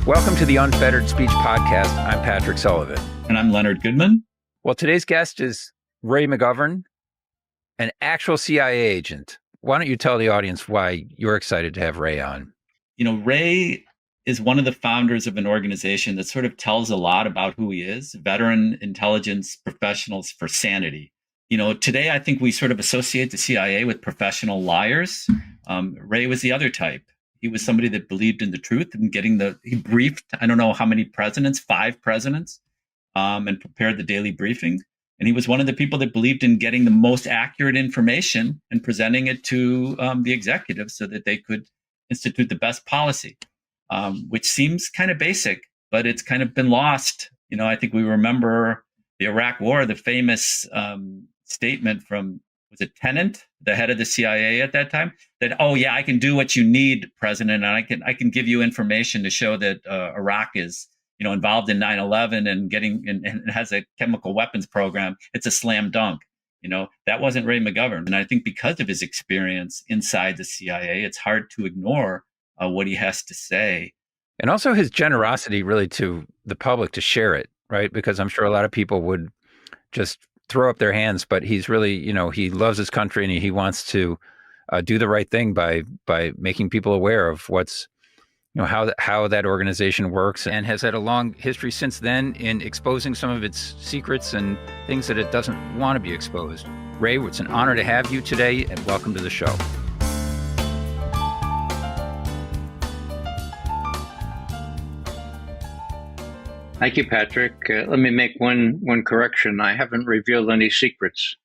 Welcome to the Unfettered Speech Podcast. I'm Patrick Sullivan. And I'm Leonard Goodman. Well, today's guest is Ray McGovern, an actual CIA agent. Why don't you tell the audience why you're excited to have Ray on? You know, Ray is one of the founders of an organization that sort of tells a lot about who he is, veteran intelligence professionals for sanity. You know, today I think we sort of associate the CIA with professional liars. Ray was the other type. He was somebody that believed in the truth and he briefed, I don't know how many presidents, 5 presidents, and prepared the daily briefing. And he was one of the people that believed in getting the most accurate information and presenting it to the executives so that they could institute the best policy, which seems kind of basic, but it's kind of been lost. You know, I think we remember the Iraq War, the famous statement from, was it Tennant, the head of the CIA at that time, that, oh yeah, I can do what you need, President, and I can give you information to show that Iraq is, you know, involved in 9/11 and has a chemical weapons program. It's a slam dunk. You know, that wasn't Ray McGovern. And I think because of his experience inside the CIA, it's hard to ignore what he has to say. And also his generosity really to the public to share it, right? Because I'm sure a lot of people would just throw up their hands, but he's really, you know, he loves his country and he wants to do the right thing by making people aware of what's, you know, how that organization works, and has had a long history since then in exposing some of its secrets and things that it doesn't want to be exposed. Ray, it's an honor to have you today, and welcome to the show. Thank you, Patrick. Let me make one correction. I haven't revealed any secrets.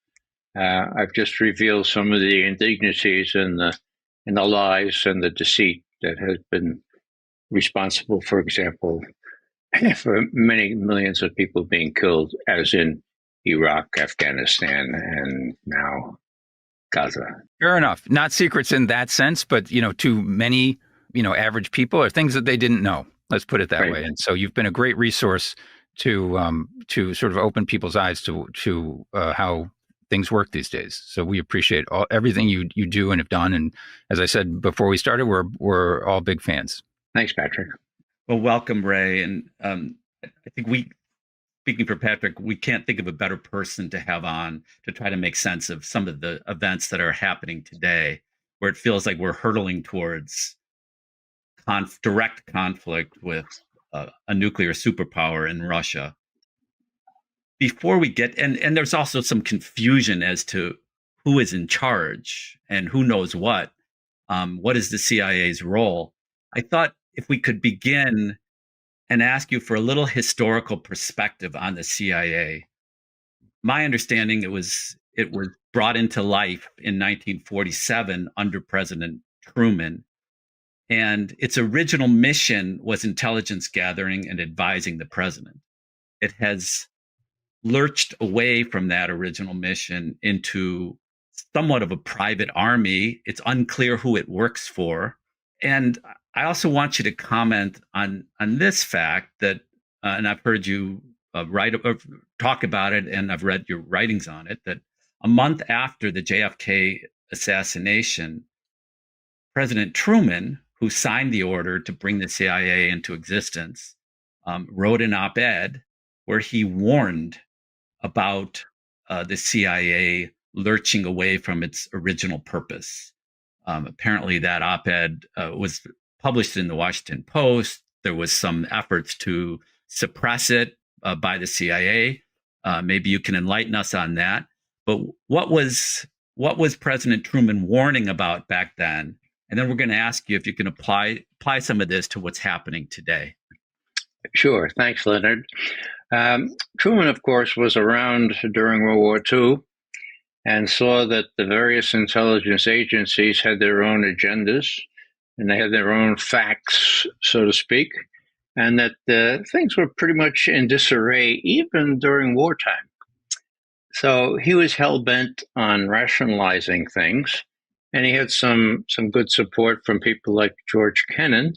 I've just revealed some of the indignities and the lies and the deceit that has been responsible, for example, for many millions of people being killed, as in Iraq, Afghanistan, and now Gaza. Fair enough. Not secrets in that sense, but, you know, to many, you know, average people, are things that they didn't know. Let's put it that way. And so you've been a great resource to sort of open people's eyes to how things work these days. So we appreciate everything you do and have done. And as I said before we started, we're all big fans. Thanks, Patrick. Well, welcome, Ray. And I think speaking for Patrick, we can't think of a better person to have on to try to make sense of some of the events that are happening today, where it feels like we're hurtling towards direct conflict with a nuclear superpower in Russia. Before we get, and there's also some confusion as to who is in charge and who knows what is the CIA's role. I thought if we could begin and ask you for a little historical perspective on the CIA. My understanding, it was brought into life in 1947 under President Truman. And its original mission was intelligence gathering and advising the president. It has lurched away from that original mission into somewhat of a private army. It's unclear who it works for. And I also want you to comment on this fact that, and I've heard you talk about it, and I've read your writings on it, that a month after the JFK assassination, President Truman, who signed the order to bring the CIA into existence, wrote an op-ed where he warned about the CIA lurching away from its original purpose. Apparently, that op-ed was published in the Washington Post. There was some efforts to suppress it by the CIA. Maybe you can enlighten us on that. But what was President Truman warning about back then? And then we're going to ask you if you can apply some of this to what's happening today. Sure. Thanks, Leonard. Truman, of course, was around during World War II and saw that the various intelligence agencies had their own agendas and they had their own facts, so to speak, and that things were pretty much in disarray even during wartime. So he was hell-bent on rationalizing things. And he had some good support from people like George Kennan,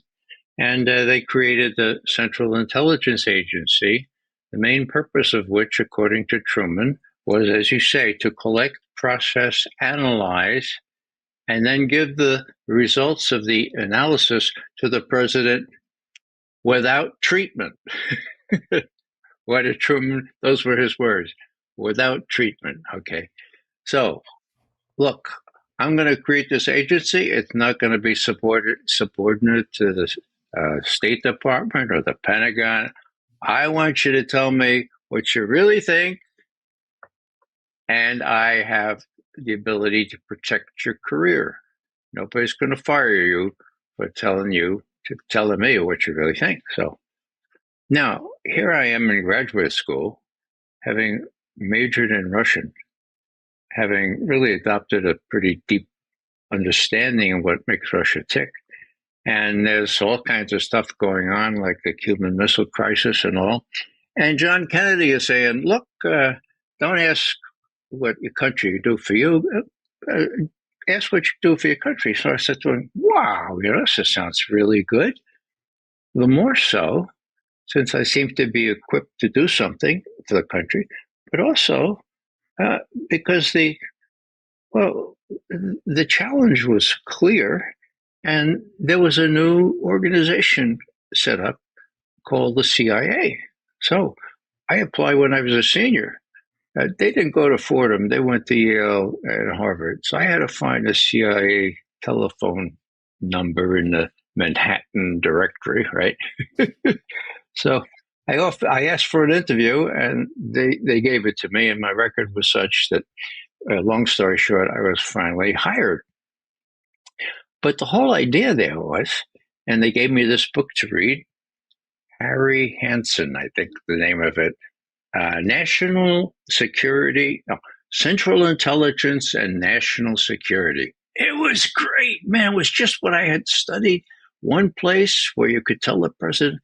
and they created the Central Intelligence Agency, the main purpose of which, according to Truman, was, as you say, to collect, process, analyze, and then give the results of the analysis to the president without treatment. What did Truman? Those were his words. Without treatment. Okay. So, look, I'm going to create this agency. It's not going to be subordinate to the State Department or the Pentagon. I want you to tell me what you really think, and I have the ability to protect your career. Nobody's going to fire you for telling me what you really think. So now here I am in graduate school, having majored in Russian, having really adopted a pretty deep understanding of what makes Russia tick. And there's all kinds of stuff going on, like the Cuban Missile Crisis and all. And John Kennedy is saying, look, don't ask what your country do for you. Ask what you do for your country. So I said to him, wow, this sounds really good. The more so, since I seem to be equipped to do something for the country, but also because the challenge was clear, and there was a new organization set up called the CIA. So I applied when I was a senior. They didn't go to Fordham. They went to Yale and Harvard. So I had to find a CIA telephone number in the Manhattan directory, right? So I asked for an interview, and they gave it to me, and my record was such that, long story short, I was finally hired. But the whole idea there was, and they gave me this book to read, Harry Hansen, I think the name of it, National Security, Central Intelligence and National Security. It was great, man. It was just what I had studied. One place where you could tell the president,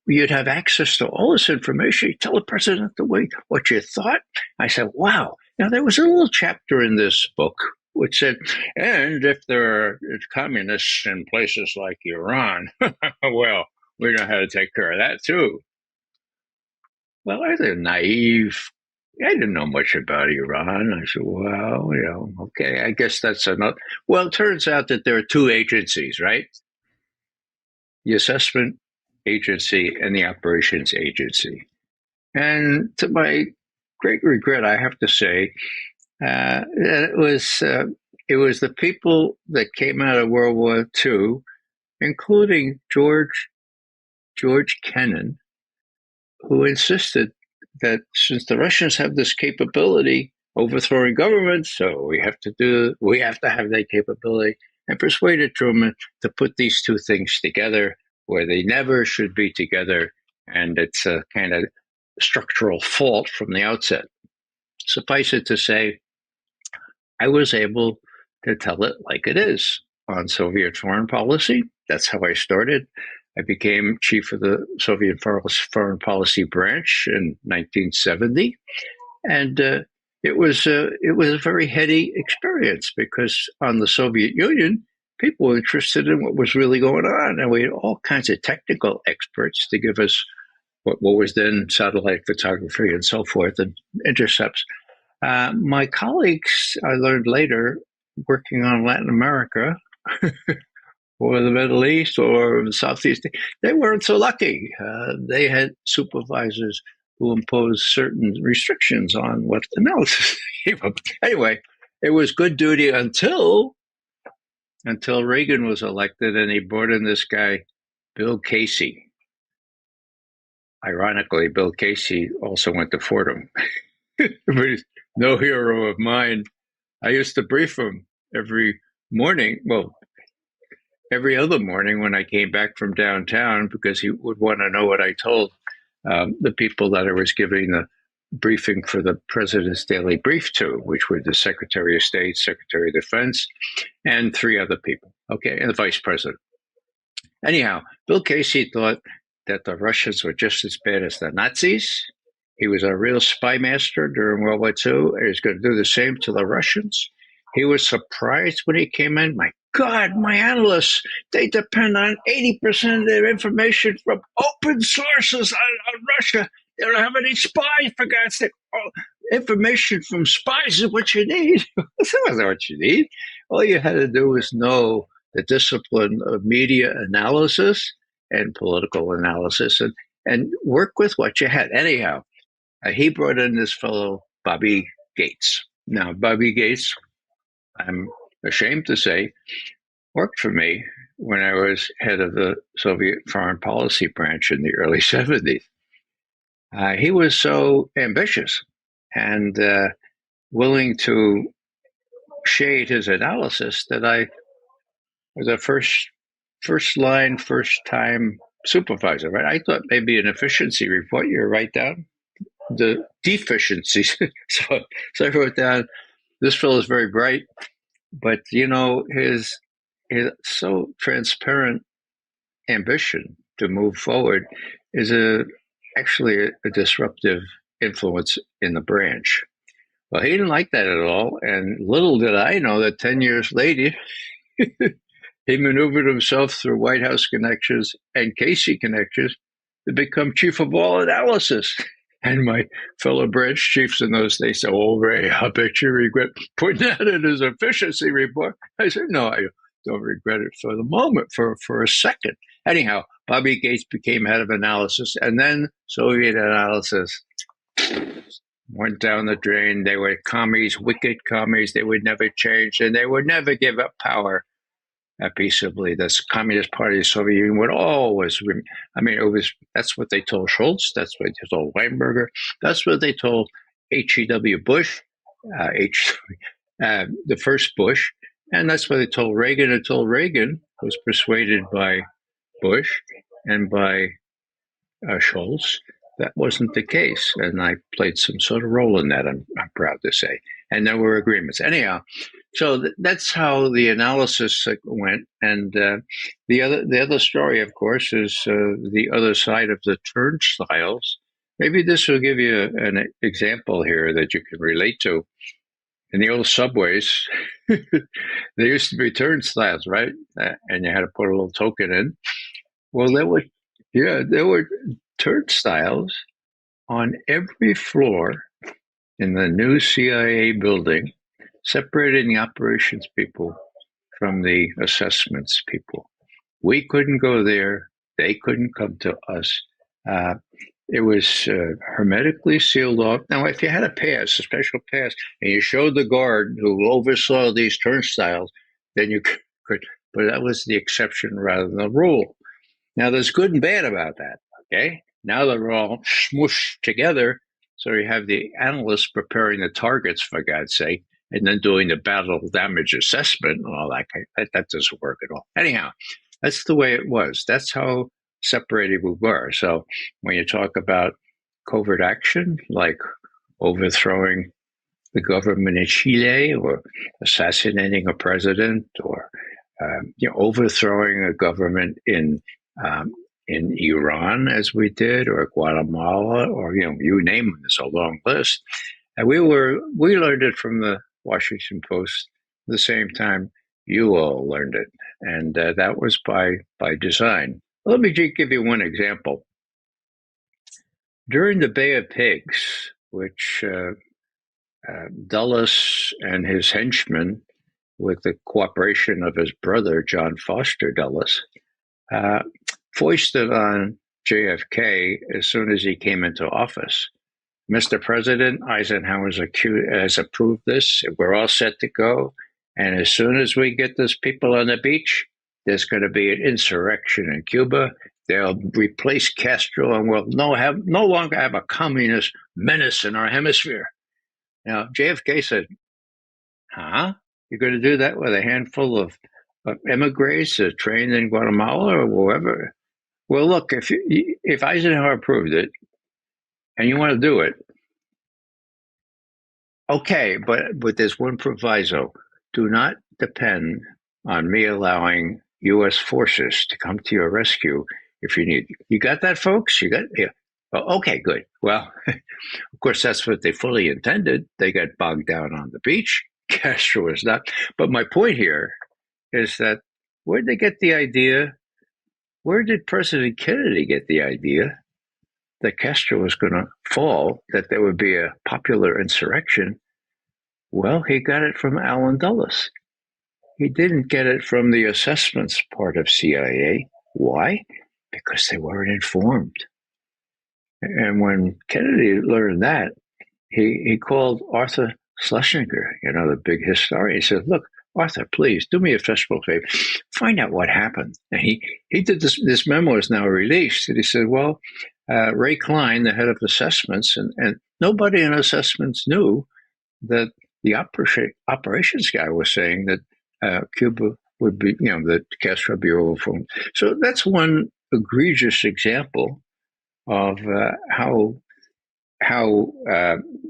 you'd have access to all this information. You tell the president the way what you thought. I said, wow. Now, there was a little chapter in this book which said, and if there are communists in places like Iran, well, we know how to take care of that too. Well, I was naive. I didn't know much about Iran. I said, well, okay, I guess that's enough. Well, it turns out that there are two agencies, right? The assessment agency and the operations agency. And to my great regret, I have to say, it was the people that came out of World War II, including George Kennan, who insisted that since the Russians have this capability overthrowing governments, so we have to have that capability, and persuaded Truman to put these two things together where they never should be together, and it's a kind of structural fault from the outset. Suffice it to say, I was able to tell it like it is on Soviet foreign policy. That's how I started. I became chief of the Soviet foreign policy branch in 1970, and it was a very heady experience because on the Soviet Union, people were interested in what was really going on, and we had all kinds of technical experts to give us what was then satellite photography and so forth and intercepts. My colleagues, I learned later, working on Latin America or the Middle East or the Southeast, they weren't so lucky. They had supervisors who imposed certain restrictions on what analysis gave up. Anyway, it was good duty until Reagan was elected, and he brought in this guy, Bill Casey. Ironically, Bill Casey also went to Fordham. But he's no hero of mine. I used to brief him every morning. Well, every other morning when I came back from downtown, because he would want to know what I told the people that I was giving the briefing for the President's Daily Brief to, which were the Secretary of State, Secretary of Defense, and three other people, okay, and the Vice President. Anyhow, Bill Casey thought that the Russians were just as bad as the Nazis. He was a real spy master during World War II, and he was going to do the same to the Russians. He was surprised when he came in. My God, my analysts, they depend on 80% of their information from open sources on Russia. They don't have any spies, for God's sake. Oh, information from spies is what you need. That's not what you need. All you had to do was know the discipline of media analysis and political analysis and work with what you had. Anyhow, he brought in this fellow, Bobby Gates. Now, Bobby Gates, I'm ashamed to say, worked for me when I was head of the Soviet foreign policy branch in the early 70s. He was so ambitious and willing to shade his analysis that I was a first time supervisor, right? I thought maybe an efficiency report you write down the deficiencies. so I wrote down, this fellow is very bright, but his so transparent ambition to move forward is actually a disruptive influence in the branch. Well, he didn't like that at all, and little did I know that 10 years later, he maneuvered himself through White House connections and Casey connections to become chief of all analysis. And my fellow branch chiefs in those days said, "Oh, Ray, I bet you regret putting that in his efficiency report." I said, "No, I don't regret it for the moment, for a second." Anyhow, Bobby Gates became head of analysis, and then Soviet analysis went down the drain. They were commies, wicked commies. They would never change, and they would never give up power peaceably. This Communist Party of the Soviet Union would always, that's what they told Schultz, that's what they told Weinberger, that's what they told H.E.W. Bush, the first Bush, and that's what they told Reagan until Reagan was persuaded by Bush and by Schultz. That wasn't the case, and I played some sort of role in that, I'm proud to say. And there were agreements. Anyhow, so that's how the analysis went. And the other story, of course, is the other side of the turnstiles. Maybe this will give you an example here that you can relate to. In the old subways, there used to be turnstiles, right? And you had to put a little token in. Well, there were turnstiles on every floor in the new CIA building, separating the operations people from the assessments people. We couldn't go there. They couldn't come to us. It was hermetically sealed off. Now, if you had a pass, a special pass, and you showed the guard who oversaw these turnstiles, then you could, but that was the exception rather than the rule. Now, there's good and bad about that, okay? Now they're all smooshed together, so you have the analysts preparing the targets, for God's sake, and then doing the battle damage assessment and all that. That doesn't work at all. Anyhow, that's the way it was. That's how separated we were. So when you talk about covert action, like overthrowing the government in Chile or assassinating a president or overthrowing a government in Iran, as we did, or Guatemala, or you name it, there's a long list. And we learned it from the Washington Post at the same time you all learned it, and that was by design. Let me give you one example. During the Bay of Pigs, which Dulles and his henchmen, with the cooperation of his brother John Foster Dulles, foisted on JFK as soon as he came into office. Mr. President, Eisenhower has approved this. We're all set to go. And as soon as we get those people on the beach, there's going to be an insurrection in Cuba. They'll replace Castro, and we'll no longer have a communist menace in our hemisphere. Now, JFK said, "Huh? You're going to do that with a handful of emigres trained in Guatemala or wherever?" Well, look, if Eisenhower approved it, and you want to do it, okay, but there's one proviso. Do not depend on me allowing U.S. forces to come to your rescue if you need. You got that, folks? You got it? Yeah. Oh, okay, good. Well, of course, that's what they fully intended. They got bogged down on the beach. Castro was not. But my point here is that where did they get the idea? Where did President Kennedy get the idea that Castro was going to fall, that there would be a popular insurrection? Well, he got it from Allen Dulles. He didn't get it from the assessments part of CIA. Why? because they weren't informed. And when Kennedy learned that, he called Arthur Schlesinger, the big historian. He said, "Look, Arthur, please do me a festival favor. Find out what happened." And he did this. This memo is now released. And he said, "Well, Ray Klein, the head of assessments, and nobody in assessments knew that the operations guy was saying that Cuba would be, that Castro would be overthrown." So that's one egregious example of how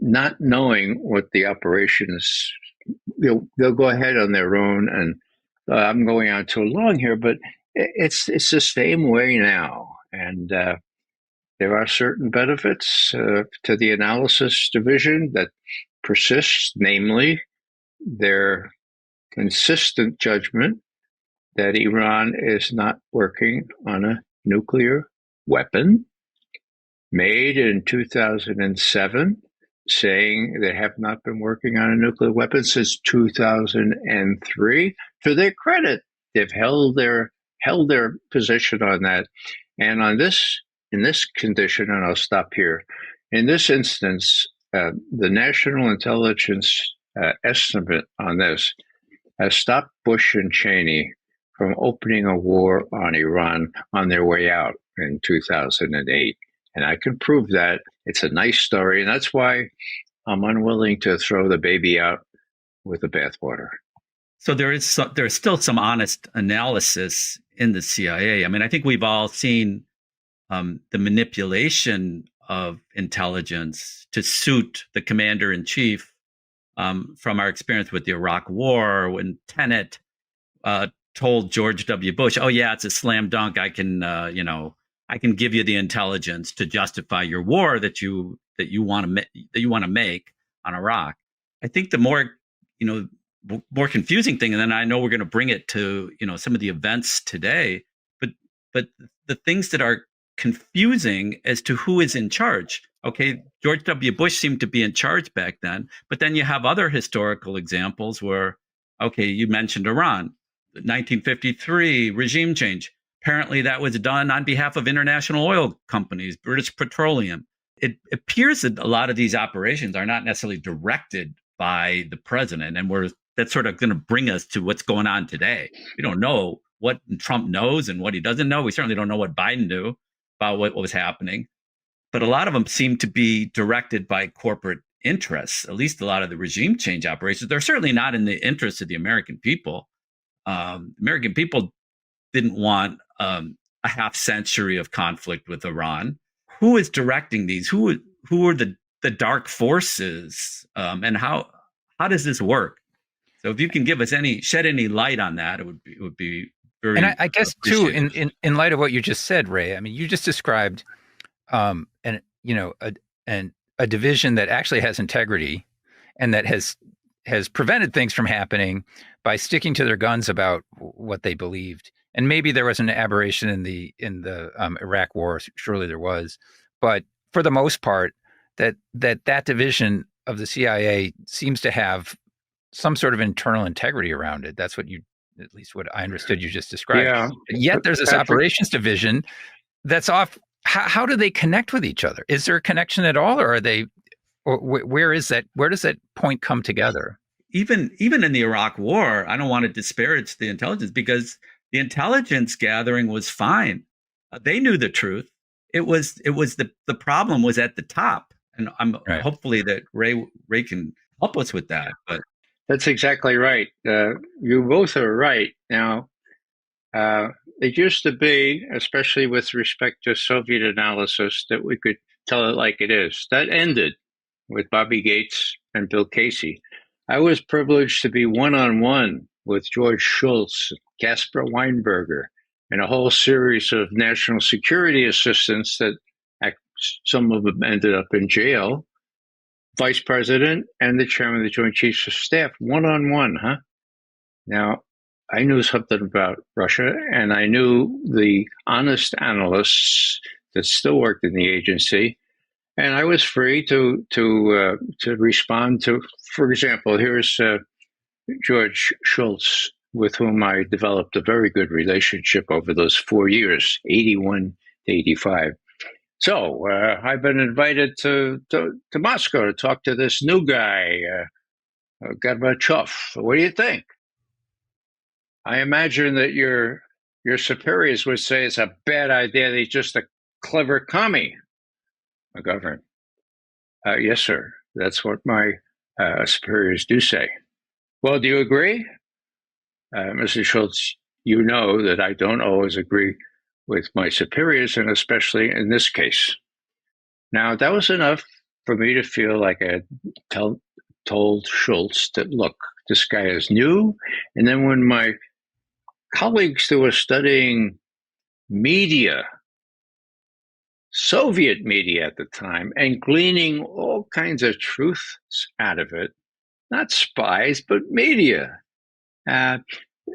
not knowing what the operations, they'll go ahead on their own. And I'm going on too long here, but it's the same way now. And there are certain benefits to the analysis division that persist, namely their consistent judgment that Iran is not working on a nuclear weapon, made in 2007, saying they have not been working on a nuclear weapon since 2003. To their credit, they've held their position on that. And in this condition, and I'll stop here, in this instance, the national intelligence estimate on this has stopped Bush and Cheney from opening a war on Iran on their way out in 2008. And I can prove that. It's a nice story. And that's why I'm unwilling to throw the baby out with the bathwater. So there's still some honest analysis in the CIA. I mean, I think we've all seen the manipulation of intelligence to suit the commander in chief from our experience with the Iraq War, when Tenet told George W. Bush, "Oh yeah, it's a slam dunk. I can give you the intelligence to justify your war that you want to make on Iraq." I think the more confusing thing, and then I know we're going to bring it to some of the events today, but the things that are confusing as to who is in charge. Okay, George W. Bush seemed to be in charge back then, but then you have other historical examples where, okay, you mentioned Iran, 1953 regime change. Apparently that was done on behalf of international oil companies, British Petroleum. It appears that a lot of these operations are not necessarily directed by the president. And that's sort of going to bring us to what's going on today. We don't know what Trump knows and what he doesn't know. We certainly don't know what Biden knew about what was happening. But a lot of them seem to be directed by corporate interests, at least a lot of the regime change operations. They're certainly not in the interest of the American people. American people didn't want a half century of conflict with Iran. Who is directing these? Who are the dark forces? And how does this work? So if you can give us shed any light on that, it would be very. And I guess too, in light of what you just said, Ray, I mean, you just described a division that actually has integrity and that has prevented things from happening by sticking to their guns about what they believed. And maybe there was an aberration in the Iraq War. Surely there was, but for the most part, that division of the CIA seems to have some sort of internal integrity around it. That's at least what I understood you just described. Yeah. Yet there's this operations division that's off. How do they connect with each other? Is there a connection at all, or are they? Or where is that? Where does that point come together? Even in the Iraq War, I don't want to disparage the intelligence, because the intelligence gathering was fine. They knew the truth. It was the problem was at the top, and I'm hopefully that Ray can help us with that. But that's exactly right. You both are right. Now, it used to be, especially with respect to Soviet analysis, that we could tell it like it is. That ended with Bobby Gates and Bill Casey. I was privileged to be one-on-one with George Shultz, Caspar Weinberger, and a whole series of national security assistants that some of them ended up in jail, vice president and the chairman of the Joint Chiefs of Staff, one-on-one, huh? Now, I knew something about Russia, and I knew the honest analysts that still worked in the agency, and I was free to respond to, for example, here's George Shultz with whom I developed a very good relationship over those 4 years, 81 to 85. So I've been invited to Moscow to talk to this new guy, Gorbachev. What do you think? I imagine that your superiors would say it's a bad idea. He's just a clever commie. McGovern. Yes, sir. That's what my superiors do say. Well, do you agree? Mr. Schultz, you know that I don't always agree with my superiors, and especially in this case. Now, that was enough for me to feel like I had told Schultz that, look, this guy is new. And then when my colleagues who were studying media, Soviet media at the time, and gleaning all kinds of truths out of it, not spies, but media,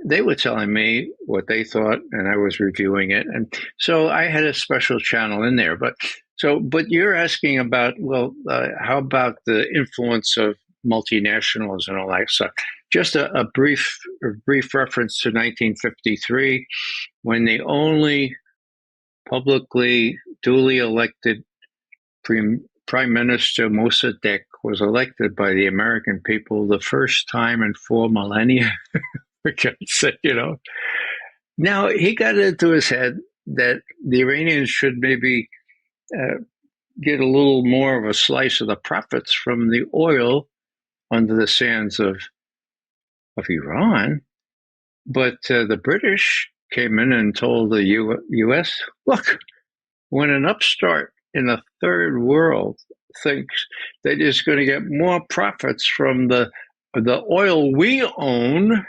they were telling me what they thought, and I was reviewing it. And so I had a special channel in there. But you're asking about, well, how about the influence of multinationals and all that stuff? Just a brief reference to 1953, when the only publicly duly elected Prime Minister Mossadegh was elected by the American people the first time in 4 millennia. Now he got it into his head that the Iranians should maybe get a little more of a slice of the profits from the oil under the sands of Iran. But the British came in and told the U.S., look, when an upstart in the third world thinks that it's going to get more profits from the oil we own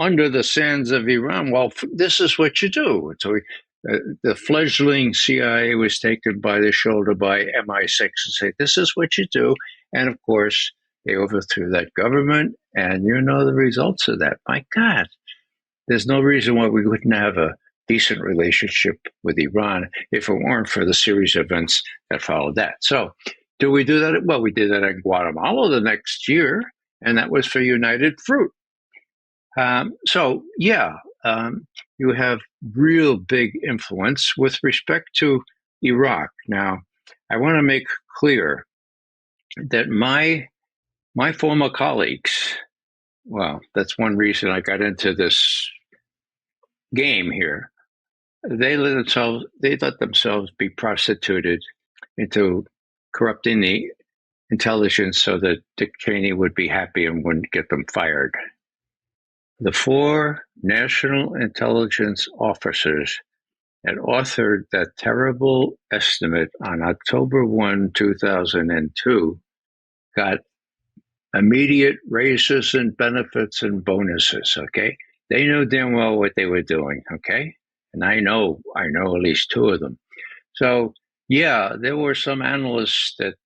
under the sands of Iran, well, this is what you do. So the fledgling CIA was taken by the shoulder by MI6 and say, this is what you do. And of course, they overthrew that government. And you know the results of that. My God, there's no reason why we wouldn't have a decent relationship with Iran if it weren't for the series of events that followed that. So do we do that? Well, we did that in Guatemala the next year, and that was for United Fruit. You have real big influence with respect to Iraq. Now, I want to make clear that my former colleagues, well, that's one reason I got into this game here. They let themselves be prostituted into corrupting the intelligence so that Dick Cheney would be happy and wouldn't get them fired. The 4 national intelligence officers had authored that terrible estimate on October 1, 2002, got immediate raises and benefits and bonuses, okay? They knew damn well what they were doing, okay? And I know at least 2 of them. So, yeah, there were some analysts that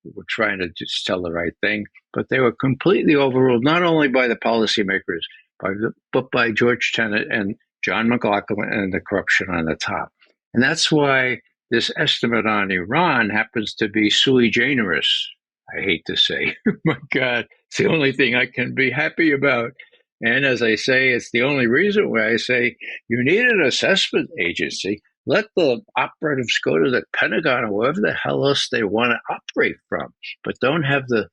were trying to just tell the right thing, but they were completely overruled, not only by the policymakers, but by George Tenet and John McLaughlin and the corruption on the top. And that's why this estimate on Iran happens to be sui generis, I hate to say. My God, it's the only thing I can be happy about. And as I say, it's the only reason why I say you need an assessment agency. Let the operatives go to the Pentagon or wherever the hell else they want to operate from, but don't have the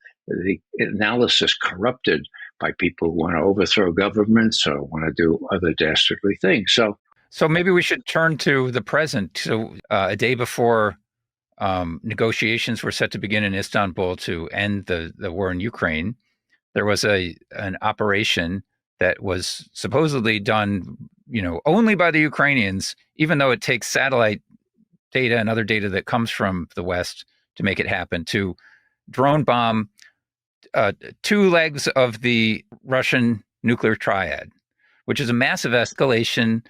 analysis corrupted by people who want to overthrow governments or want to do other dastardly things. So maybe we should turn to the present. So a day before negotiations were set to begin in Istanbul to end the war in Ukraine, there was an operation that was supposedly done, only by the Ukrainians, even though it takes satellite data and other data that comes from the West to make it happen, to drone bomb 2 legs of the Russian nuclear triad, which is a massive escalation,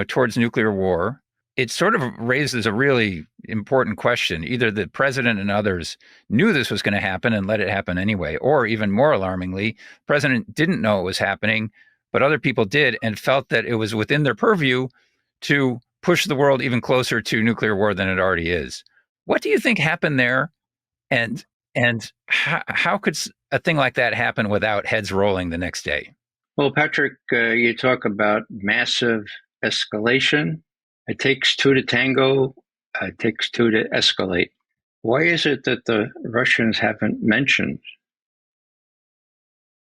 towards nuclear war. It sort of raises a really important question. Either the president and others knew this was going to happen and let it happen anyway, or even more alarmingly, the president didn't know it was happening, but other people did and felt that it was within their purview to push the world even closer to nuclear war than it already is. What do you think happened there? And how could a thing like that happen without heads rolling the next day? Well, Patrick, you talk about massive escalation. It takes two to tango. It takes two to escalate. Why is it that the Russians haven't mentioned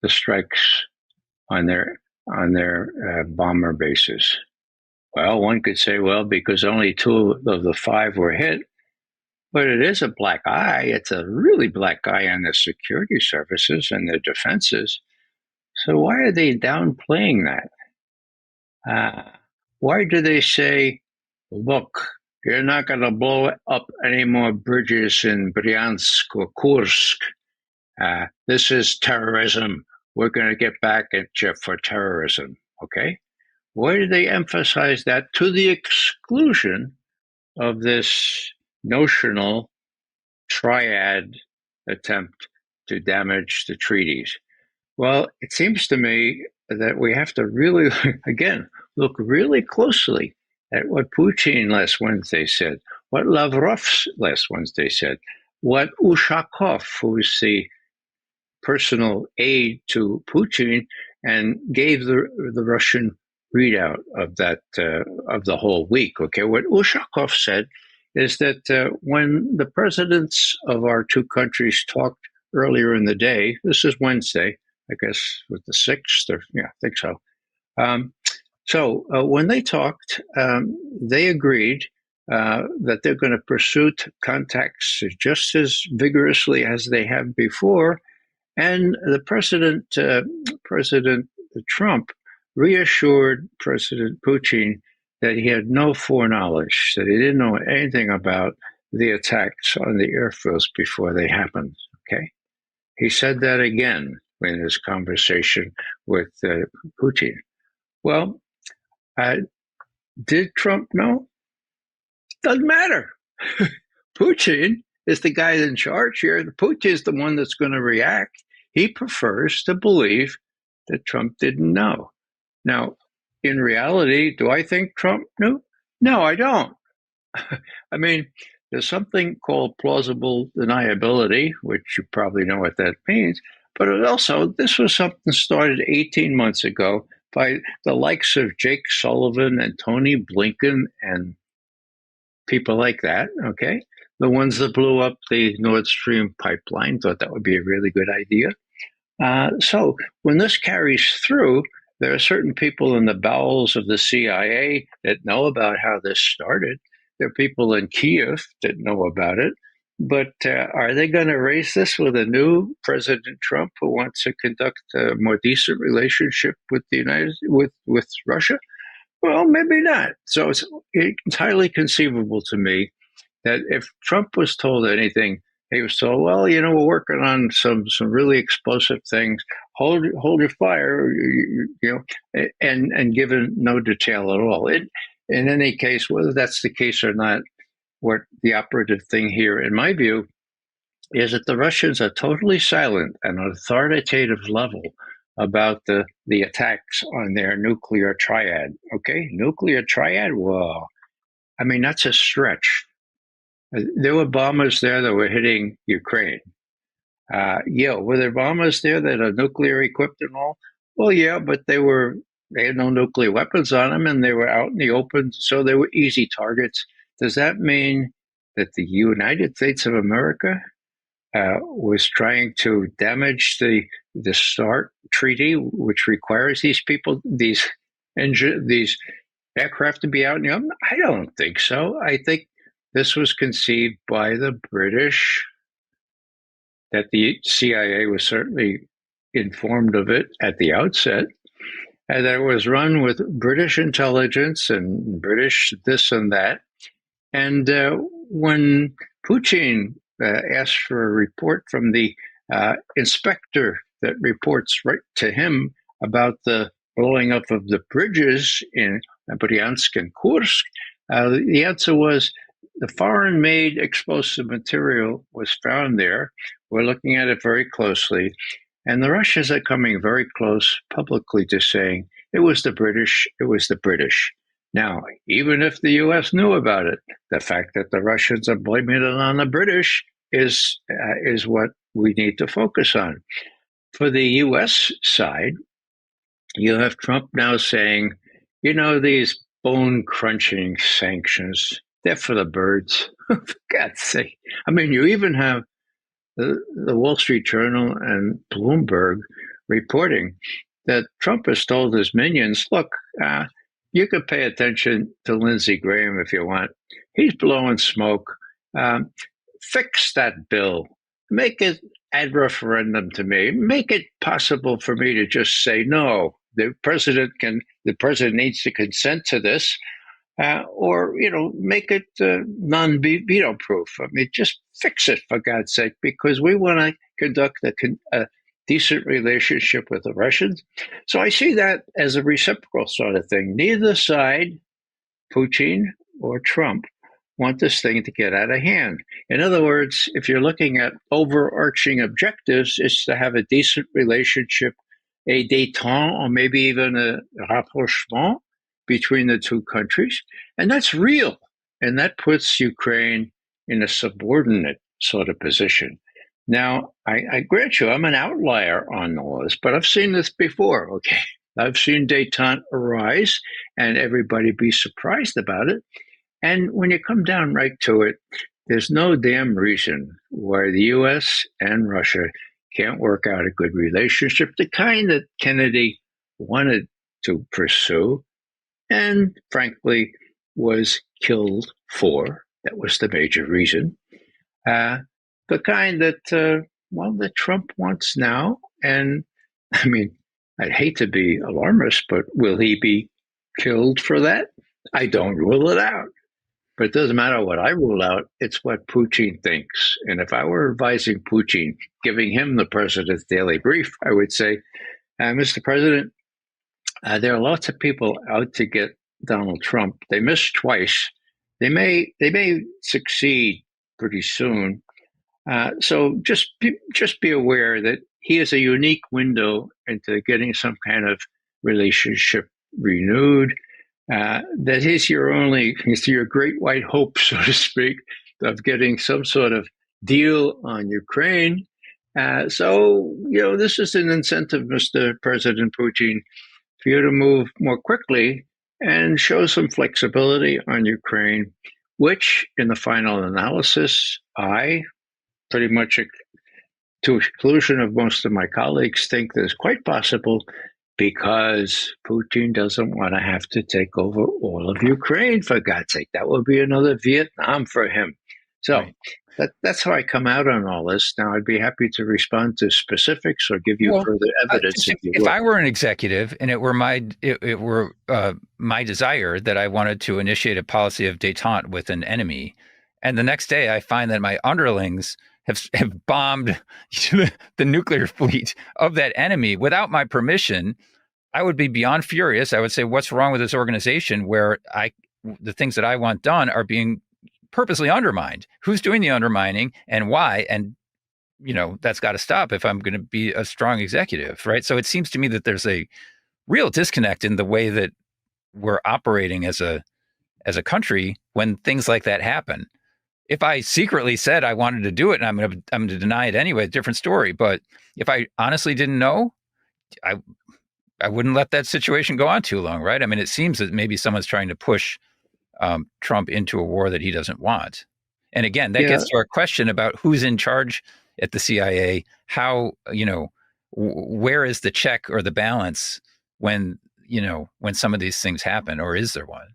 the strikes on their bomber bases? Well, one could say, well, because only two of the five were hit, but it is a black eye. It's a really black eye on the security services and the defenses. So why are they downplaying that? Why do they say, look, you're not going to blow up any more bridges in Bryansk or Kursk? This is terrorism. We're going to get back at you for terrorism. Okay? Why do they emphasize that to the exclusion of this notional triad attempt to damage the treaties? Well, it seems to me that we have to really, again, look really closely at what Putin last Wednesday said, what Lavrov last Wednesday said, what Ushakov, who is the personal aide to Putin, and gave the Russian readout of that of the whole week. Okay, what Ushakov said is that when the presidents of our two countries talked earlier in the day, this is Wednesday, I guess, with the 6th, or yeah, I think so. So when they talked, they agreed that they're going to pursue contacts just as vigorously as they have before. And the President Trump reassured President Putin that he had no foreknowledge, that he didn't know anything about the attacks on the airfields before they happened. Okay, he said that again in his conversation with Putin. Well, did Trump know? Doesn't matter. Putin is the guy in charge here. Putin is the one that's going to react. He prefers to believe that Trump didn't know. Now, in reality, do I think Trump knew? No, I don't. I mean, there's something called plausible deniability, which you probably know what that means. But also, this was something started 18 months ago by the likes of Jake Sullivan and Tony Blinken and people like that, okay? The ones that blew up the Nord Stream pipeline thought that would be a really good idea. So when this carries through, there are certain people in the bowels of the CIA that know about how this started. There are people in Kiev that know about it. But are they going to raise this with a new President Trump who wants to conduct a more decent relationship with with Russia? Well, maybe not. So it's entirely conceivable to me that if Trump was told anything, he was told, well, you know, we're working on some really explosive things. Hold your fire, and given no detail at all. In any case, whether that's the case or not, what the operative thing here, in my view, is that the Russians are totally silent at an authoritative level about the attacks on their nuclear triad. Okay, nuclear triad? Well, I mean, that's a stretch. There were bombers there that were hitting Ukraine. Yeah, were there bombers there that are nuclear equipped and all? Well, yeah, but they had no nuclear weapons on them, and they were out in the open, so they were easy targets. Does that mean that the United States of America was trying to damage the START treaty, which requires these aircraft to be out in the open? I don't think so. I think this was conceived by the British, that the CIA was certainly informed of it at the outset, and that it was run with British intelligence and British this and that. And when Putin asked for a report from the inspector that reports right to him about the blowing up of the bridges in Bryansk and Kursk, the answer was the foreign-made explosive material was found there. We're looking at it very closely. And the Russians are coming very close publicly to saying it was the British, it was the British. Now, even if the U.S. knew about it, the fact that the Russians are blaming it on the British is what we need to focus on. For the U.S. side, you have Trump now saying, these bone-crunching sanctions, they're for the birds. For God's sake. I mean, you even have the Wall Street Journal and Bloomberg reporting that Trump has told his minions, look, you could pay attention to Lindsey Graham if you want. He's blowing smoke. Fix that bill. Make it ad referendum to me. Make it possible for me to just say no. The president needs to consent to this, or make it non-veto proof. I mean, just fix it for God's sake, because we want to conduct a decent relationship with the Russians. So I see that as a reciprocal sort of thing. Neither side, Putin or Trump, want this thing to get out of hand. In other words, if you're looking at overarching objectives, it's to have a decent relationship, a détente, or maybe even a rapprochement between the two countries. And that's real. And that puts Ukraine in a subordinate sort of position. Now, I grant you, I'm an outlier on the list, but I've seen this before, okay? I've seen détente arise and everybody be surprised about it. And when you come down right to it, there's no damn reason why the U.S. and Russia can't work out a good relationship, the kind that Kennedy wanted to pursue and, frankly, was killed for. That was the major reason. The kind that, that Trump wants now. And, I mean, I'd hate to be alarmist, but will he be killed for that? I don't rule it out. But it doesn't matter what I rule out. It's what Putin thinks. And if I were advising Putin, giving him the president's daily brief, I would say, Mr. President, there are lots of people out to get Donald Trump. They missed twice. They may succeed pretty soon. So just be aware that he has a unique window into getting some kind of relationship renewed. That is your great white hope, so to speak, of getting some sort of deal on Ukraine. So, this is an incentive, Mr. President Putin, for you to move more quickly and show some flexibility on Ukraine, which, in the final analysis, I pretty much, to exclusion of most of my colleagues, think that is quite possible, because Putin doesn't want to have to take over all of Ukraine, for God's sake. That would be another Vietnam for him. So right. That's how I come out on all this. Now, I'd be happy to respond to specifics or give you further evidence. If I were an executive and it were my desire that I wanted to initiate a policy of détente with an enemy, and the next day I find that my underlings have bombed the nuclear fleet of that enemy without my permission, I would be beyond furious. I would say, what's wrong with this organization where the things that I want done are being purposely undermined? Who's doing the undermining and why? And, that's got to stop if I'm going to be a strong executive, right? So it seems to me that there's a real disconnect in the way that we're operating as a country when things like that happen. If I secretly said I wanted to do it and I'm going to deny it anyway, different story. But if I honestly didn't know, I wouldn't let that situation go on too long, right? I mean, it seems that maybe someone's trying to push Trump into a war that he doesn't want. And again, that gets to our question about who's in charge at the CIA. How, where is the check or the balance when some of these things happen, or is there one?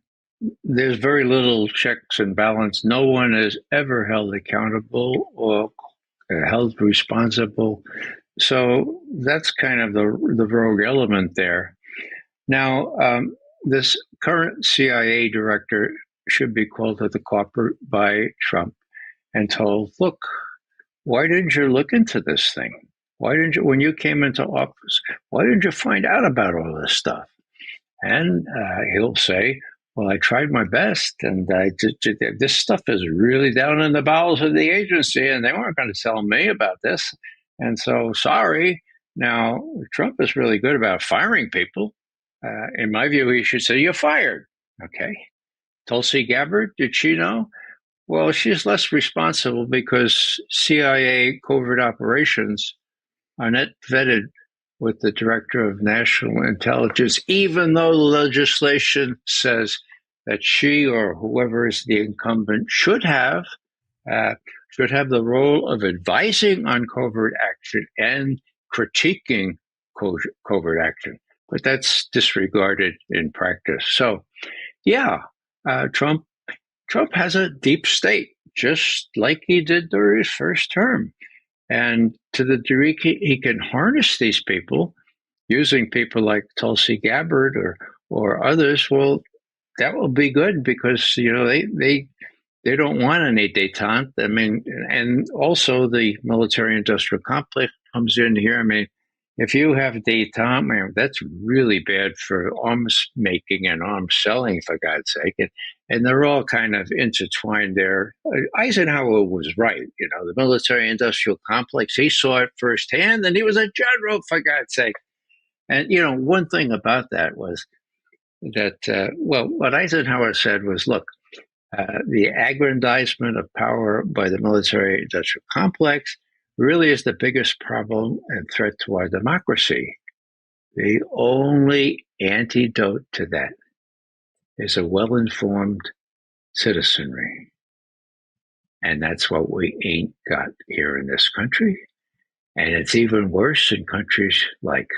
There's very little checks and balance. No one is ever held accountable or held responsible. So that's kind of the rogue element there. Now, this current CIA director should be called to the carpet by Trump and told, look, why didn't you look into this thing? Why didn't you, when you came into office, why didn't you find out about all this stuff? And he'll say, well, I tried my best, and this stuff is really down in the bowels of the agency, and they weren't going to tell me about this. And so, sorry. Now, Trump is really good about firing people. In my view, he should say, you're fired. Okay. Tulsi Gabbard, did she know? Well, she's less responsible because CIA covert operations are not vetted with the Director of National Intelligence, even though the legislation says that she or whoever is the incumbent should have the role of advising on covert action and critiquing covert action. But that's disregarded in practice. So, yeah, Trump has a deep state, just like he did during his first term. And to the degree he can harness these people, using people like Tulsi Gabbard or others, well, that will be good because they don't want any détente. I mean, and also the military-industrial complex comes in here. I mean, if you have détente, man, that's really bad for arms making and arms selling, for God's sake. And they're all kind of intertwined there. Eisenhower was right. The military-industrial complex, he saw it firsthand, and he was a general, for God's sake. And, one thing about that was that, what Eisenhower said was, look, the aggrandizement of power by the military-industrial complex really is the biggest problem and threat to our democracy. The only antidote to that is a well-informed citizenry. And that's what we ain't got here in this country. And it's even worse in countries like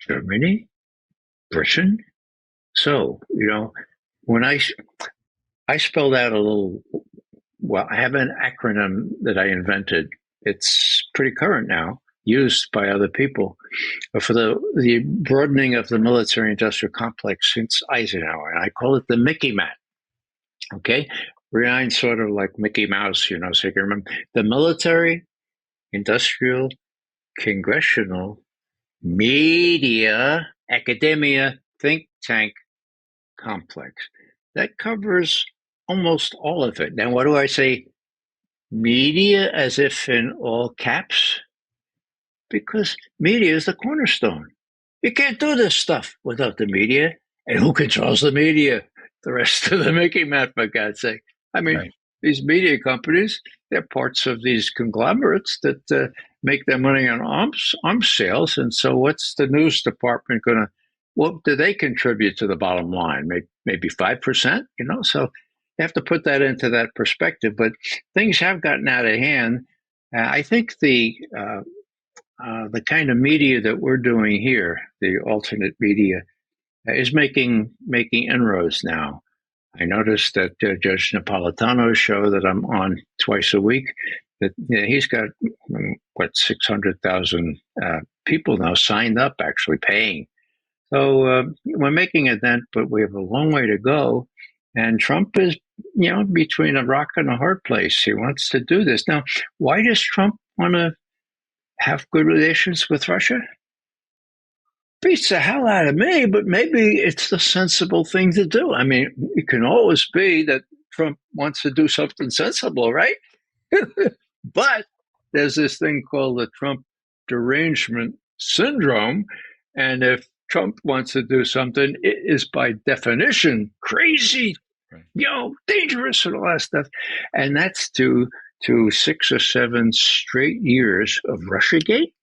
Germany, Britain. So, when I spelled out a little, I have an acronym that I invented. It's pretty current now, used by other people, for the broadening of the military-industrial complex since Eisenhower. And I call it the Mickey Mat. Okay? Remind sort of like Mickey Mouse, so you can remember. The military-industrial congressional media academia think tank complex. That covers almost all of it. Now, what do I say? Media as if in all caps? Because media is the cornerstone. You can't do this stuff without the media. And who controls the media? The rest of the Mickey Mouse, for God's sake. I mean, right. These media companies, they're parts of these conglomerates that make their money on arms sales. And so what's the news department going to, what do they contribute to the bottom line? Maybe 5%, So you have to put that into that perspective. But things have gotten out of hand. I think the kind of media that we're doing here, the alternate media, is making inroads now. I noticed that Judge Napolitano's show that I'm on twice a week, that he's got 600,000 people now signed up, actually paying. So we're making a dent, but we have a long way to go. And Trump is, between a rock and a hard place. He wants to do this. Now, why does Trump want to have good relations with Russia? Beats the hell out of me, but maybe it's the sensible thing to do. I mean, it can always be that Trump wants to do something sensible, right? But there's this thing called the Trump derangement syndrome. And if Trump wants to do something, it is by definition crazy, right. Dangerous and all that stuff. And that's due to 6 or 7 straight years of Russiagate.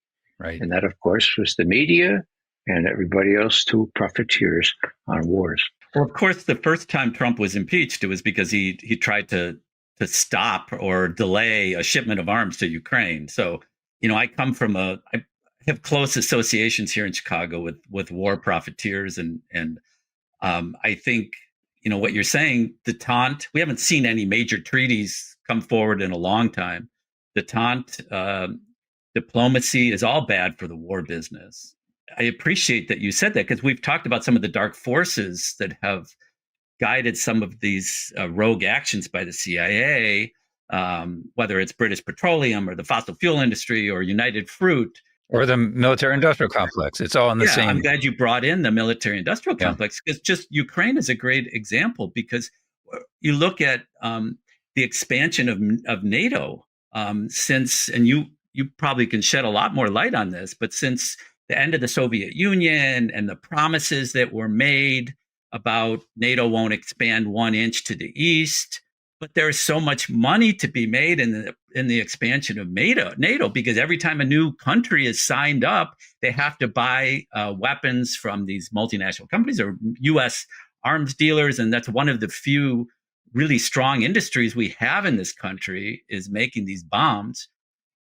Right. And that, of course, was the media and everybody else to profiteers on wars. Well, of course, the first time Trump was impeached, it was because he tried to stop or delay a shipment of arms to Ukraine. So, I come from I have close associations here in Chicago with war profiteers, and I think what you're saying, detente. We haven't seen any major treaties come forward in a long time. Detente, diplomacy is all bad for the war business. I appreciate that you said that, because we've talked about some of the dark forces that have guided some of these rogue actions by the CIA, whether it's British Petroleum or the fossil fuel industry or United Fruit. Or the military-industrial complex. It's all in the same. I'm glad you brought in the military-industrial complex, because just Ukraine is a great example, because you look at the expansion of NATO since, and you probably can shed a lot more light on this, but since the end of the Soviet Union and the promises that were made about NATO won't expand 1 inch to the east, but there's so much money to be made in the expansion of NATO, because every time a new country is signed up, they have to buy weapons from these multinational companies or U.S. arms dealers, and that's one of the few really strong industries we have in this country is making these bombs.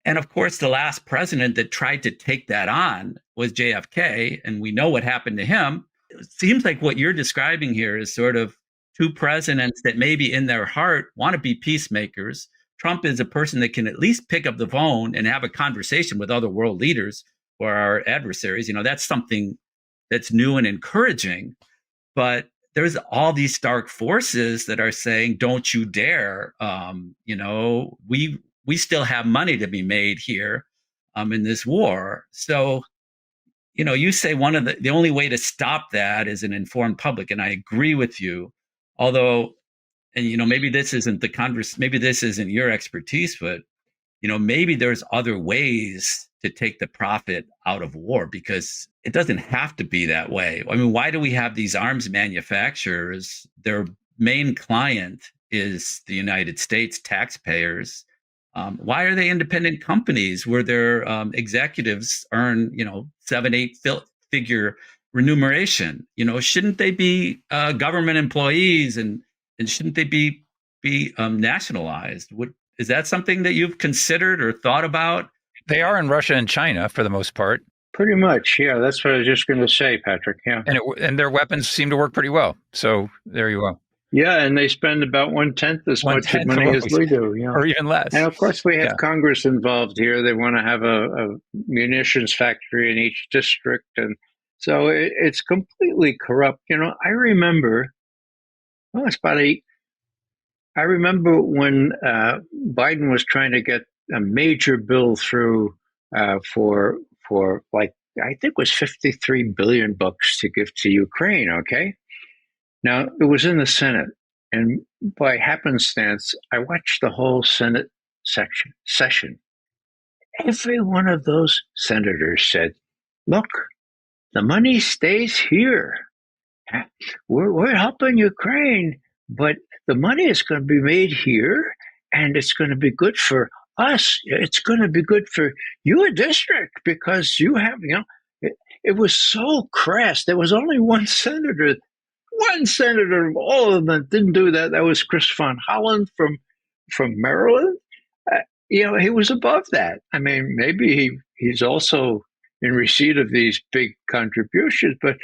And of course, the last president that tried to take that on was JFK, and we know what happened to him. It seems like what you're describing here is sort of two presidents that maybe in their heart want to be peacemakers. Trump is a person that can at least pick up the phone and have a conversation with other world leaders or our adversaries. That's something that's new and encouraging. But there's all these dark forces that are saying, don't you dare. We still have money to be made here in this war. So, you say one of the only way to stop that is an informed public. And I agree with you. Although, and maybe this isn't maybe this isn't your expertise, but maybe there's other ways to take the profit out of war, because it doesn't have to be that way. I mean, why do we have these arms manufacturers? Their main client is the United States taxpayers. Why are they independent companies where their executives earn, 7-8 remuneration? Shouldn't they be government employees, and shouldn't they be nationalized? Is that something that you've considered or thought about? They are in Russia and China for the most part. Pretty much, yeah. That's what I was just going to say, Patrick. Yeah, and their weapons seem to work pretty well. So there you go. Yeah, and they spend about 1/10 as much money as we do, or even less. And of course, we have Congress involved here. They want to have a munitions factory in each district, and so it's completely corrupt. I remember, I remember when Biden was trying to get a major bill through for like I think it was $53 billion to give to Ukraine. Okay. Now, it was in the Senate, and by happenstance, I watched the whole Senate session. Every one of those senators said, look, the money stays here. We're helping Ukraine, but the money is going to be made here, and it's going to be good for us. It's going to be good for your district because you have, it was so crass. There was only one senator of all of them that didn't do that. That was Chris Von Holland from Maryland. He was above that. I mean, maybe he's also in receipt of these big contributions, but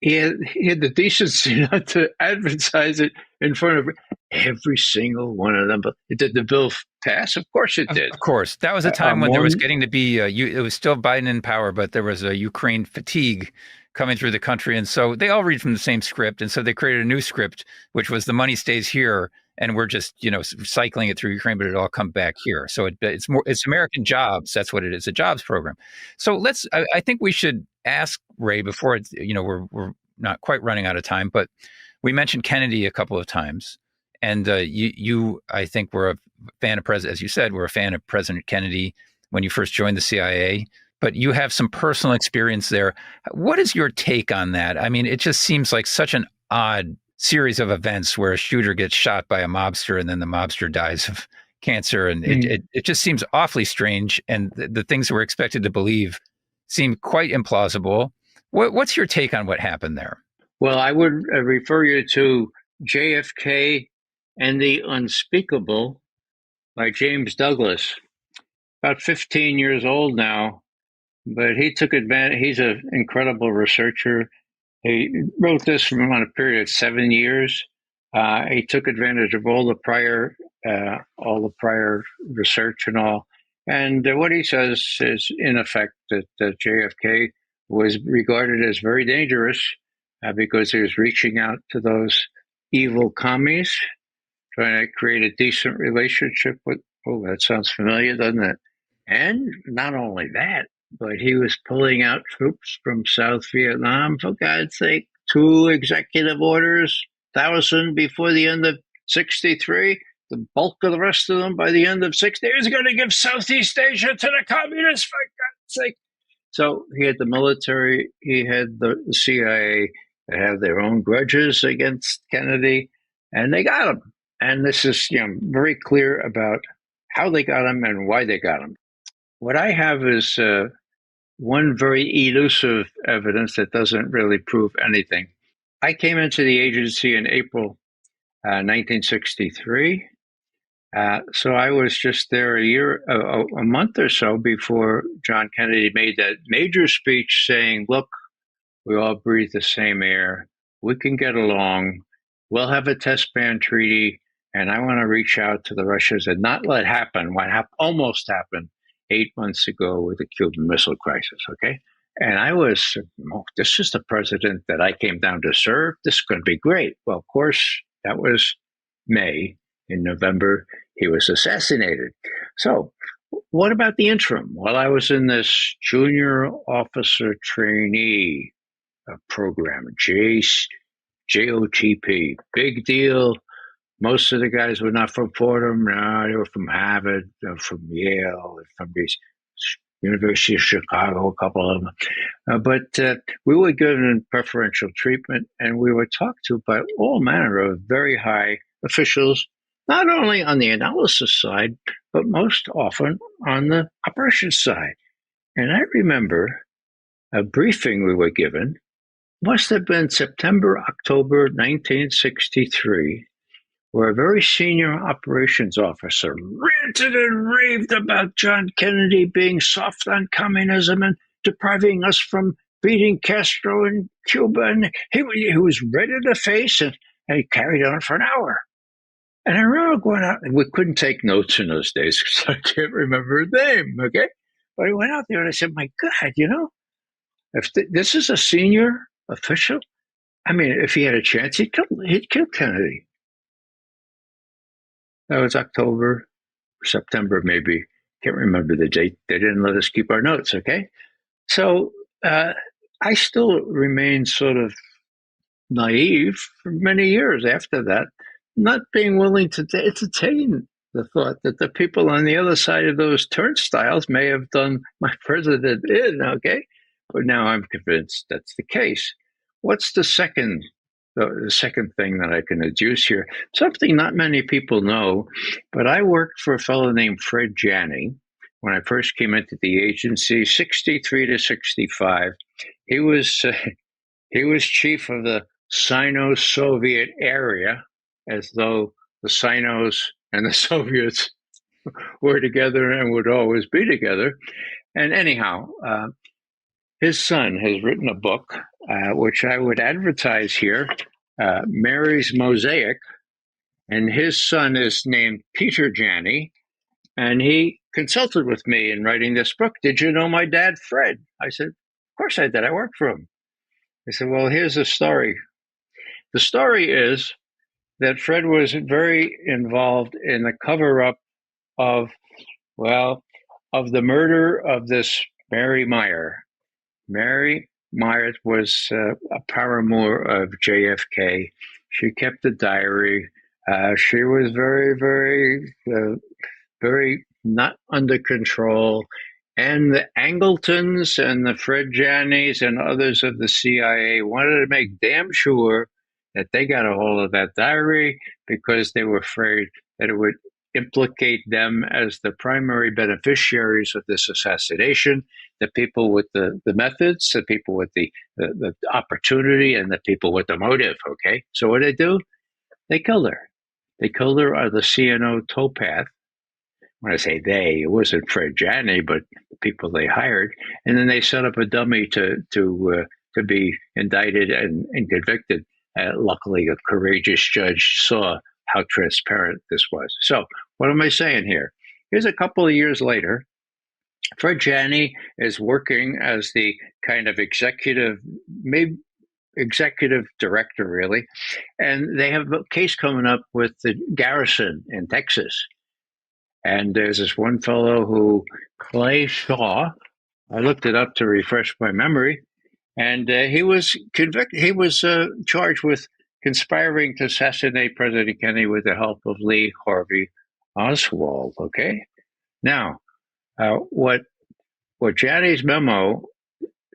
he had the decency not to advertise it in front of every single one of them. But did the bill pass? Of course it did. Of course. That was a time when there was getting to be, it was still Biden in power, but there was a Ukraine fatigue coming through the country. And so they all read from the same script. And so they created a new script, which was the money stays here. And we're just, cycling it through Ukraine, but it all come back here. So it's American jobs. That's what it is, a jobs program. So I think we should ask Ray before it's, we're not quite running out of time, but we mentioned Kennedy a couple of times. And you, I think, were a fan of as you said, were a fan of President Kennedy when you first joined the CIA. But you have some personal experience there. What is your take on that? I mean, it just seems like such an odd series of events where a shooter gets shot by a mobster and then the mobster dies of cancer. And it just seems awfully strange. And the things we're expected to believe seem quite implausible. What's your take on what happened there? Well, I would refer you to JFK and the Unspeakable by James Douglas. About 15 years old now. But he took advantage. He's an incredible researcher. He wrote this on a period of 7 years. He took advantage of all the prior research and all. And what he says is, in effect, that JFK was regarded as very dangerous because he was reaching out to those evil commies, trying to create a decent relationship with. Oh, that sounds familiar, doesn't it? And not only that, but he was pulling out troops from South Vietnam, for God's sake. 2 executive orders, 1,000 before the end of 63. The bulk of the rest of them by the end of 60. He was going to give Southeast Asia to the communists, for God's sake. So he had the military, he had the CIA that have their own grudges against Kennedy, and they got him. And this is very clear about how they got him and why they got him. What I have is one very elusive evidence that doesn't really prove anything. I came into the agency in April 1963. So I was just there a month or so before John Kennedy made that major speech saying, look, we all breathe the same air. We can get along. We'll have a test ban treaty. And I want to reach out to the Russians and not let happen what almost happened 8 months ago with the Cuban Missile Crisis, okay? And I was, this is the president that I came down to serve. This is going to be great. Well, of course, that was May. In November, he was assassinated. So what about the interim? Well, I was in this junior officer trainee program, JOTP, big deal. Most of the guys were not from Fordham. No, they were from Harvard, from Yale, from the University of Chicago, a couple of them. But we were given preferential treatment, and we were talked to by all manner of very high officials, not only on the analysis side, but most often on the operations side. And I remember a briefing we were given, must have been September, October 1963, where a very senior operations officer ranted and raved about John Kennedy being soft on communism and depriving us from beating Castro in Cuba. And he was red in the face, and he carried on for an hour. And I remember going out, and we couldn't take notes in those days because I can't remember his name, okay? But I went out there and I said, my God, if this is a senior official, I mean, if he had a chance, he'd kill Kennedy. That was October, September, maybe. Can't remember the date. They didn't let us keep our notes, okay? So I still remain sort of naive for many years after that, not being willing to entertain the thought that the people on the other side of those turnstiles may have done my president in, okay? But now I'm convinced that's the case. What's the second thing that I can adduce here? Something not many people know, but I worked for a fellow named Fred Janney when I first came into the agency, 63 to 65. He was chief of the Sino-Soviet area, as though the Sinos and the Soviets were together and would always be together. And anyhow, his son has written a book, which I would advertise here, Mary's Mosaic, and his son is named Peter Janney, and he consulted with me in writing this book. Did you know my dad, Fred? I said, of course I did. I worked for him. He said, well, here's the story. The story is that Fred was very involved in the cover-up of the murder of this Mary Meyer. Mary Meyer was a paramour of JFK. She kept a diary. She was very, very, very not under control. And the Angletons and the Fred Janneys and others of the CIA wanted to make damn sure that they got a hold of that diary because they were afraid that it would implicate them as the primary beneficiaries of this assassination, the people with the methods, the people with the opportunity, and the people with the motive, okay? So what did they do? They killed her. They killed her on the CNO towpath. When I say they, it wasn't Fred Janney, but the people they hired. And then they set up a dummy to be indicted and convicted. Luckily, a courageous judge saw how transparent this was. So what am I saying here? Here's a couple of years later. Fred Janney is working as the kind of executive director, really. And they have a case coming up with the garrison in Texas. And there's this one fellow who, Clay Shaw, I looked it up to refresh my memory, and he was convicted. He was charged with conspiring to assassinate President Kennedy with the help of Lee Harvey Oswald. Okay, now what Janney's memo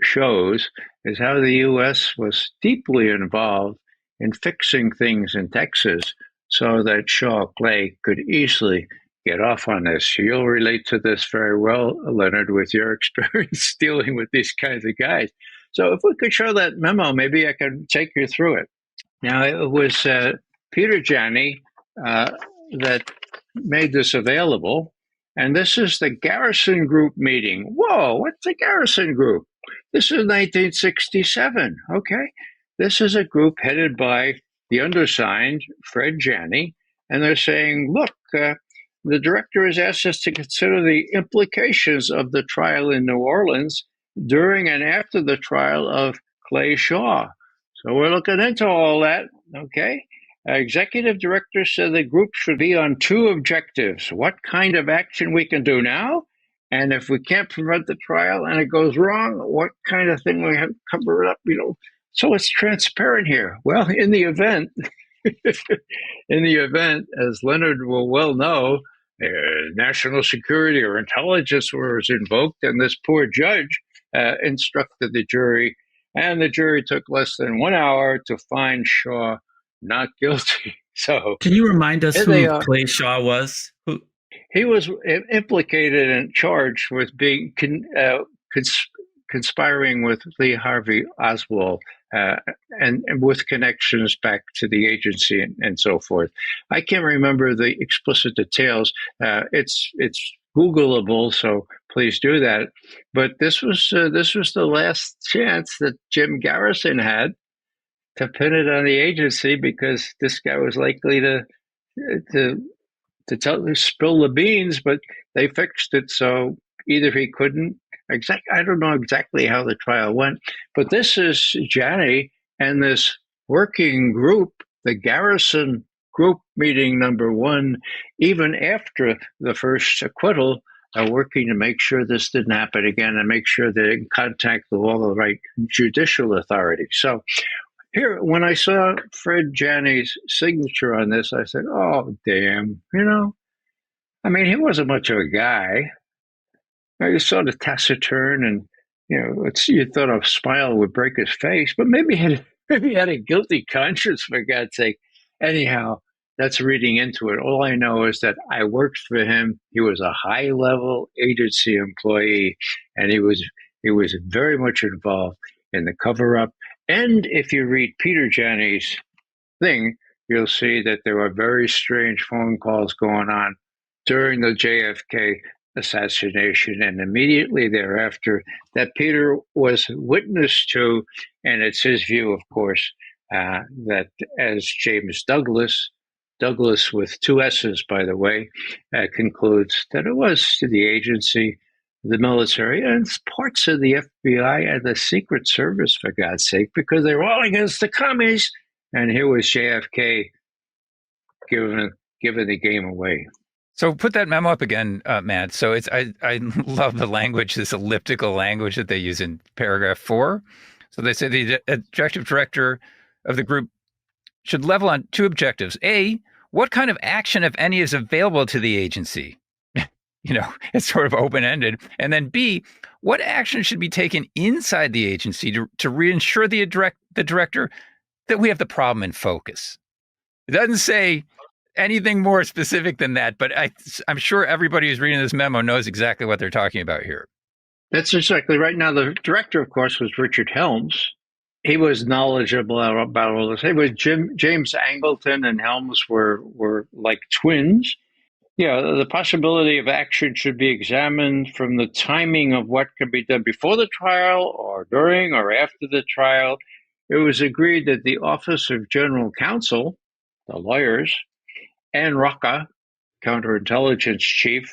shows is how the U.S. was deeply involved in fixing things in Texas so that Shaw Clay could easily get off on this. You'll relate to this very well, Leonard, with your experience dealing with these kinds of guys. So if we could show that memo, maybe I could take you through it. Now, it was Peter Janney that made this available. And this is the Garrison Group meeting. Whoa, what's the Garrison Group? This is 1967. Okay. This is a group headed by the undersigned, Fred Janney. And they're saying, look, the director has asked us to consider the implications of the trial in New Orleans during and after the trial of Clay Shaw. So we're looking into all that. Okay. Executive director said the group should be on two objectives: what kind of action we can do now, and if we can't prevent the trial and it goes wrong, what kind of thing we have to cover it up, so it's transparent here. Well, in the event, as Leonard will well know, national security or intelligence was invoked, and this poor judge instructed the jury, and the jury took less than 1 hour to find Shaw not guilty. So, can you remind us who Clay Shaw was? He was implicated and charged with being conspiring with Lee Harvey Oswald and with connections back to the agency and so forth. I can't remember the explicit details. It's Googleable, so please do that. But this was the last chance that Jim Garrison had to pin it on the agency, because this guy was likely to spill the beans, but they fixed it. So either he couldn't. I don't know exactly how the trial went, but this is Janney and this working group, the Garrison Group meeting number 1, even after the first acquittal, working to make sure this didn't happen again and make sure they're in contact with all the right judicial authorities. So here, when I saw Fred Janney's signature on this, I said, oh, damn, he wasn't much of a guy. He was sort of taciturn, and, you thought a smile would break his face, but maybe he had a guilty conscience, for God's sake. Anyhow, that's reading into it. All I know is that I worked for him. He was a high-level agency employee, and he was very much involved in the cover-up. And if you read Peter Janney's thing, you'll see that there were very strange phone calls going on during the JFK assassination and immediately thereafter that Peter was witness to. And it's his view, of course, that as James Douglas with 2 S's, by the way, concludes that it was the agency, the military, and parts of the FBI and the Secret Service, for God's sake, because they were all against the commies. And here was JFK giving the game away. So put that memo up again, Matt. So I love the language, this elliptical language that they use in paragraph 4. So they say the executive director of the group should level on 2 objectives. A, what kind of action, if any, is available to the agency? It's sort of open-ended. And then B, what action should be taken inside the agency to reassure the director that we have the problem in focus? It doesn't say anything more specific than that, but I'm sure everybody who's reading this memo knows exactly what they're talking about here. That's exactly right. Now, the director, of course, was Richard Helms. He was knowledgeable about all this. It was James Angleton and Helms were like twins. The possibility of action should be examined from the timing of what could be done before the trial or during or after the trial. It was agreed that the Office of General Counsel, the lawyers, and Rocca, counterintelligence chief,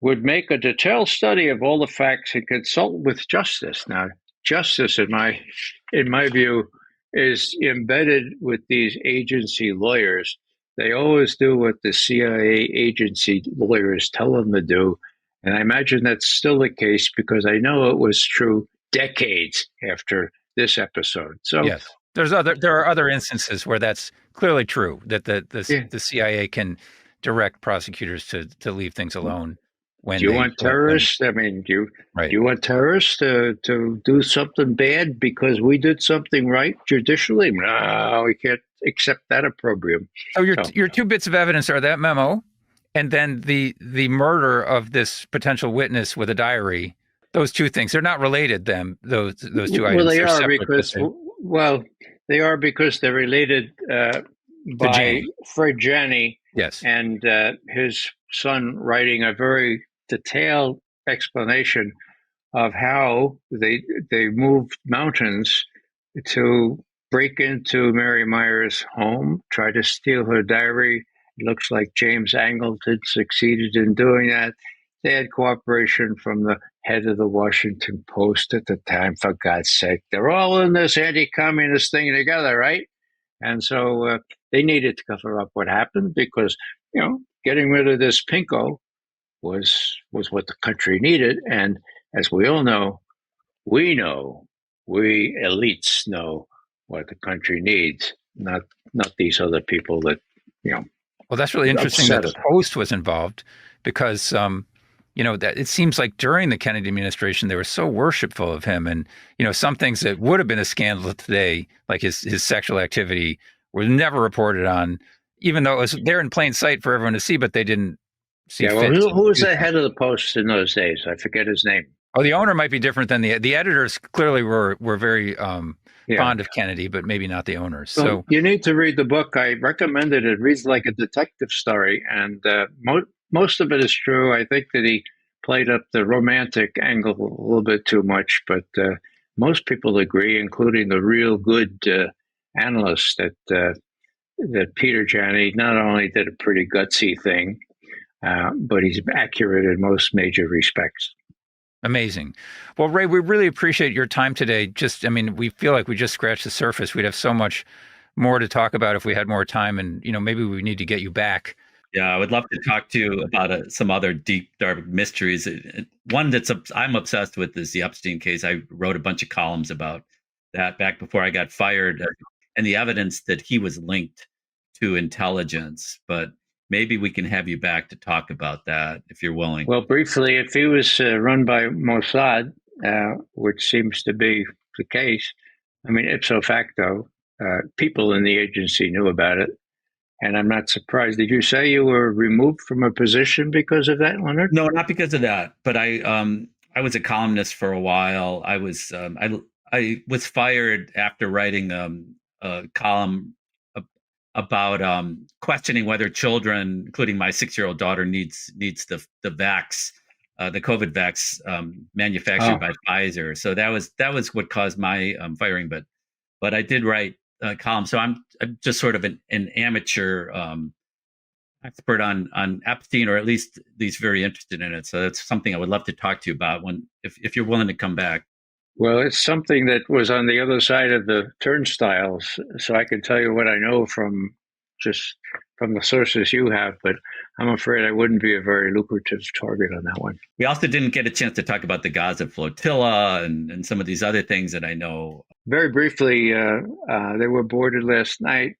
would make a detailed study of all the facts and consult with justice. Now, justice, in my view, is embedded with these agency lawyers. They always do what the CIA agency lawyers tell them to do. And I imagine that's still the case, because I know it was true decades after this episode. So yes, there are other instances where that's clearly true, that the CIA can direct prosecutors to leave things alone. when do you want terrorists? I mean, do you want terrorists to do something bad because we did something right judicially? No, we can't accept that opprobrium. So your two bits of evidence are that memo, and then the murder of this potential witness with a diary. Those two things, they're not related. Those two items. Well, they are because they're related by Fred Janney. Yes, and his son writing a very detailed explanation of how they moved mountains to break into Mary Myers' home, try to steal her diary. It looks like James Angleton succeeded in doing that. They had cooperation from the head of the Washington Post at the time, for God's sake. They're all in this anti-communist thing together, right? And so they needed to cover up what happened because, getting rid of this pinko was what the country needed. And as we all know, we elites know what the country needs, not these other people that, Well, that's really interesting that the Post was involved because, that it seems like during the Kennedy administration, they were so worshipful of him. And, some things that would have been a scandal today, like his sexual activity, were never reported on, even though it was there in plain sight for everyone to see, but they didn't see fit. Who was the head of the Post in those days? I forget his name. Oh, the owner might be different than the editors. Clearly, were very fond of Kennedy, but maybe not the owners. So you need to read the book. I recommended it. It reads like a detective story, and most of it is true. I think that he played up the romantic angle a little bit too much, but most people agree, including the real good analysts, that Peter Janney not only did a pretty gutsy thing, but he's accurate in most major respects. Amazing. Well, Ray, we really appreciate your time today. We feel like we just scratched the surface. We'd have so much more to talk about if we had more time, and maybe we need to get you back. Yeah, I would love to talk to you about some other deep, dark mysteries. One I'm obsessed with is the Epstein case. I wrote a bunch of columns about that back before I got fired, and the evidence that he was linked to intelligence. But maybe we can have you back to talk about that if you're willing. Well, briefly, if he was run by Mossad, which seems to be the case, ipso facto, people in the agency knew about it. And I'm not surprised. Did you say you were removed from a position because of that, Leonard? No, not because of that. But I was a columnist for a while. I was fired after writing a column about questioning whether children, including my 6-year-old daughter, needs the vax, the COVID vax manufactured by Pfizer. So that was what caused my firing. But I did write column. So I'm just sort of an amateur expert on Epstein, or at least he's very interested in it. So that's something I would love to talk to you about if you're willing to come back. Well, it's something that was on the other side of the turnstiles. So I can tell you what I know from the sources you have, but I'm afraid I wouldn't be a very lucrative target on that one. We also didn't get a chance to talk about the Gaza flotilla and some of these other things that I know. Very briefly, they were boarded last night.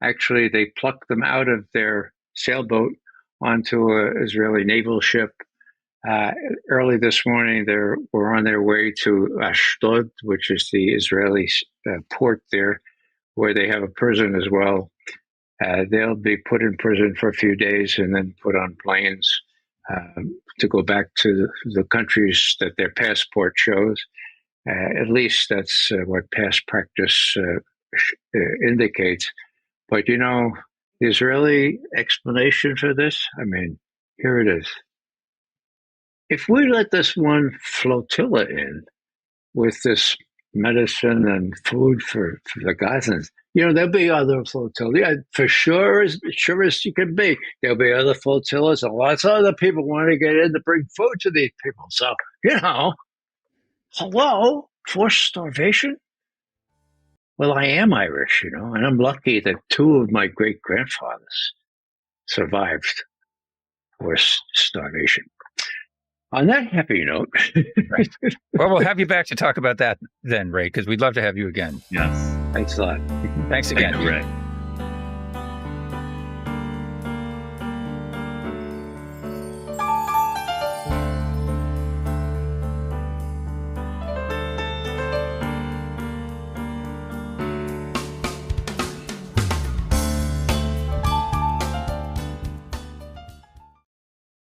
Actually, they plucked them out of their sailboat onto an Israeli naval ship. Early this morning, they were on their way to Ashdod, which is the Israeli port there, where they have a prison as well. They'll be put in prison for a few days and then put on planes to go back to the countries that their passport shows. At least that's what past practice indicates. But, the Israeli explanation for this, here it is. If we let this one flotilla in with this medicine and food for the Gazans, there'll be other flotillas. Yeah, for sure as you can be. There'll be other flotillas, and lots of other people want to get in to bring food to these people. So, hello, forced starvation? Well, I am Irish, and I'm lucky that 2 of my great-grandfathers survived forced starvation. On that happy note. Right. Well, we'll have you back to talk about that then, Ray, because we'd love to have you again. Yes. Thanks a lot. Thanks again. Thank you, Ray.